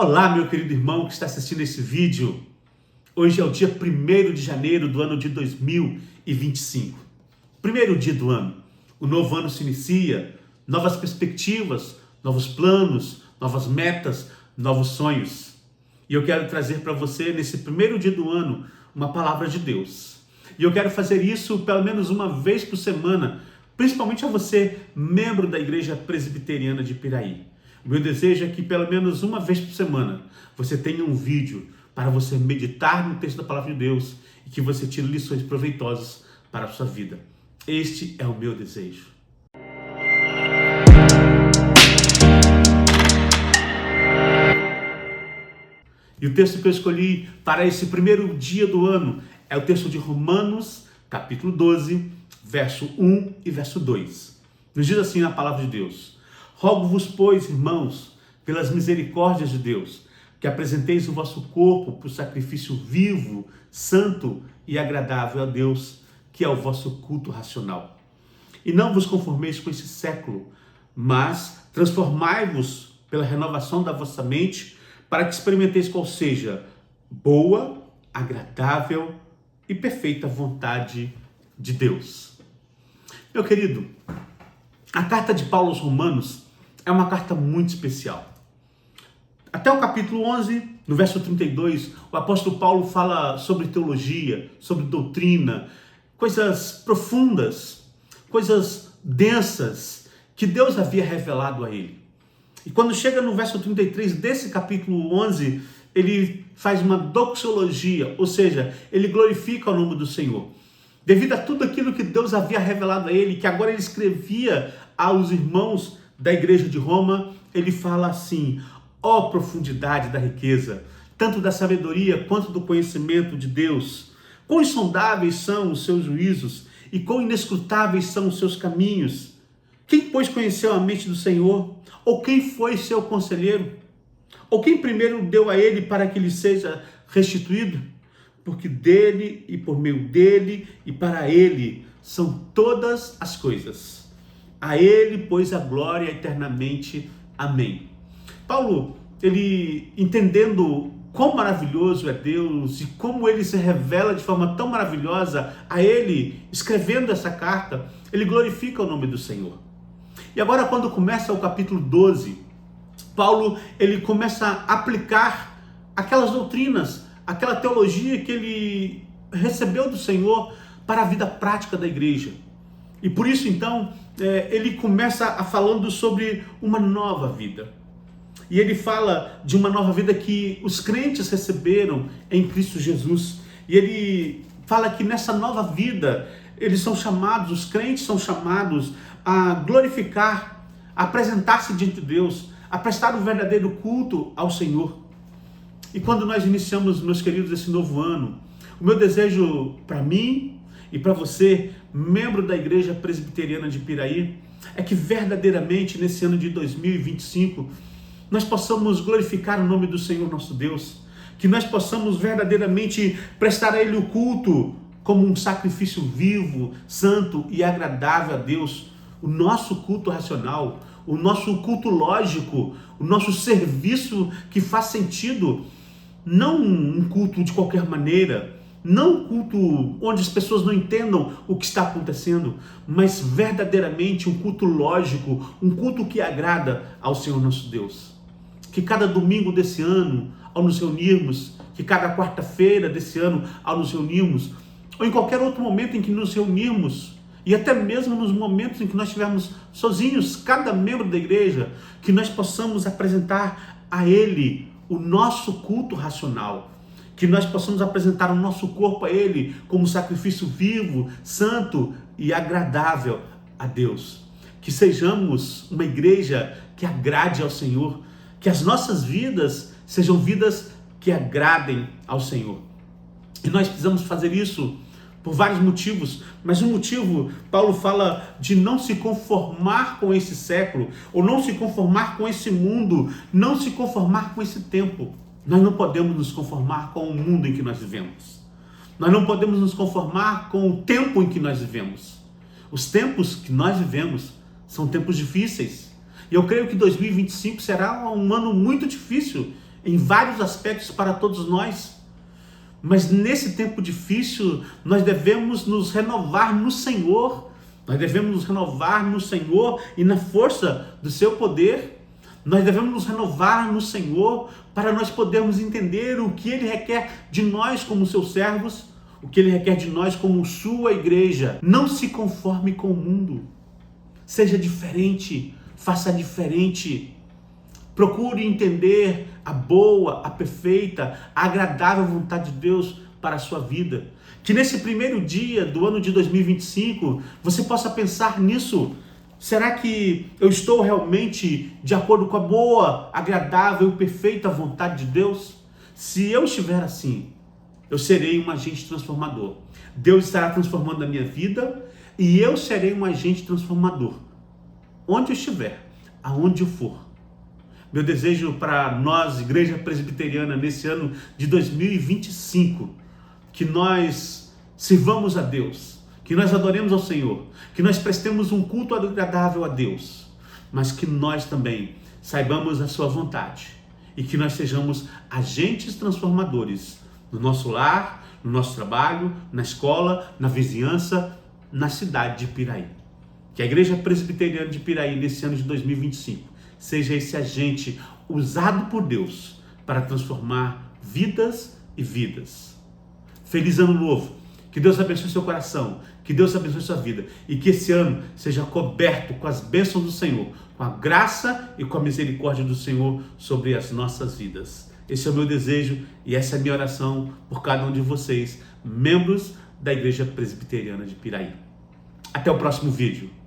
Olá, meu querido irmão que está assistindo esse vídeo. Hoje é o dia 1º de janeiro do ano de 2025. Primeiro dia do ano. O novo ano se inicia, novas perspectivas, novos planos, novas metas, novos sonhos. E eu quero trazer para você, nesse primeiro dia do ano, uma palavra de Deus. E eu quero fazer isso pelo menos uma vez por semana, principalmente a você, membro da Igreja Presbiteriana de Piraí. O meu desejo é que pelo menos uma vez por semana você tenha um vídeo para você meditar no texto da Palavra de Deus e que você tire lições proveitosas para a sua vida. Este é o meu desejo. E o texto que eu escolhi para esse primeiro dia do ano é o texto de Romanos, capítulo 12, verso 1 e verso 2. Nos diz assim na Palavra de Deus: Rogo-vos, pois, irmãos, pelas misericórdias de Deus, que apresenteis o vosso corpo por sacrifício vivo, santo e agradável a Deus, que é o vosso culto racional. E não vos conformeis com esse século, mas transformai-vos pela renovação da vossa mente, para que experimenteis qual seja boa, agradável e perfeita vontade de Deus. Meu querido, a carta de Paulo aos Romanos é uma carta muito especial. Até o capítulo 11, no verso 32, o apóstolo Paulo fala sobre teologia, sobre doutrina, coisas profundas, coisas densas que Deus havia revelado a ele. E quando chega no verso 33 desse capítulo 11, ele faz uma doxologia, ou seja, ele glorifica o nome do Senhor. Devido a tudo aquilo que Deus havia revelado a ele, que agora ele escrevia aos irmãos da igreja de Roma, ele fala assim: ó profundidade da riqueza, tanto da sabedoria quanto do conhecimento de Deus. Quão insondáveis são os seus juízos e quão inescrutáveis são os seus caminhos. Quem, pois, conheceu a mente do Senhor? Ou quem foi seu conselheiro? Ou quem primeiro deu a ele para que lhe seja restituído? Porque dele e por meio dele e para ele são todas as coisas. A ele, pois, a glória eternamente. Amém. Paulo, ele entendendo quão maravilhoso é Deus e como ele se revela de forma tão maravilhosa a ele, escrevendo essa carta, ele glorifica o nome do Senhor. E agora, quando começa o capítulo 12, Paulo, ele começa a aplicar aquelas doutrinas, aquela teologia que ele recebeu do Senhor para a vida prática da igreja. E por isso, então, ele começa a falando sobre uma nova vida. E ele fala de uma nova vida que os crentes receberam em Cristo Jesus. E ele fala que nessa nova vida, eles são chamados, os crentes são chamados a glorificar, a apresentar-se diante de Deus, a prestar um verdadeiro culto ao Senhor. E quando nós iniciamos, meus queridos, esse novo ano, o meu desejo para mim e para você, membro da Igreja Presbiteriana de Piraí, é que verdadeiramente nesse ano de 2025 nós possamos glorificar o nome do Senhor nosso Deus, que nós possamos verdadeiramente prestar a Ele o culto como um sacrifício vivo, santo e agradável a Deus, o nosso culto racional, o nosso culto lógico, o nosso serviço que faz sentido, não um culto de qualquer maneira, não um culto onde as pessoas não entendam o que está acontecendo, mas verdadeiramente um culto lógico, um culto que agrada ao Senhor nosso Deus. Que cada domingo desse ano, ao nos reunirmos, que cada quarta-feira desse ano, ao nos reunirmos, ou em qualquer outro momento em que nos reunirmos, e até mesmo nos momentos em que nós estivermos sozinhos, cada membro da igreja, que nós possamos apresentar a Ele o nosso culto racional, que nós possamos apresentar o nosso corpo a Ele como sacrifício vivo, santo e agradável a Deus. Que sejamos uma igreja que agrade ao Senhor, que as nossas vidas sejam vidas que agradem ao Senhor. E nós precisamos fazer isso por vários motivos, mas um motivo, Paulo fala de não se conformar com esse século, ou não se conformar com esse mundo, não se conformar com esse tempo. Nós não podemos nos conformar com o mundo em que nós vivemos. Nós não podemos nos conformar com o tempo em que nós vivemos. Os tempos que nós vivemos são tempos difíceis. E eu creio que 2025 será um ano muito difícil em vários aspectos para todos nós. Mas nesse tempo difícil, nós devemos nos renovar no Senhor. Nós devemos nos renovar no Senhor e na força do seu poder. Nós devemos nos renovar no Senhor para nós podermos entender o que Ele requer de nós como seus servos, o que Ele requer de nós como sua igreja. Não se conforme com o mundo. Seja diferente, faça diferente. Procure entender a boa, a perfeita, a agradável vontade de Deus para a sua vida. Que nesse primeiro dia do ano de 2025, você possa pensar nisso. Será que eu estou realmente de acordo com a boa, agradável e perfeita vontade de Deus? Se eu estiver assim, eu serei um agente transformador. Deus estará transformando a minha vida e eu serei um agente transformador. Onde eu estiver, aonde eu for. Meu desejo para nós, Igreja Presbiteriana, nesse ano de 2025, que nós sirvamos a Deus, que nós adoremos ao Senhor, que nós prestemos um culto agradável a Deus, mas que nós também saibamos a sua vontade e que nós sejamos agentes transformadores no nosso lar, no nosso trabalho, na escola, na vizinhança, na cidade de Piraí. Que a Igreja Presbiteriana de Piraí, nesse ano de 2025, seja esse agente usado por Deus para transformar vidas e vidas. Feliz ano novo. Que Deus abençoe seu coração. Que Deus abençoe sua vida. E que esse ano seja coberto com as bênçãos do Senhor, com a graça e com a misericórdia do Senhor sobre as nossas vidas. Esse é o meu desejo e essa é a minha oração por cada um de vocês, membros da Igreja Presbiteriana de Piraí. Até o próximo vídeo.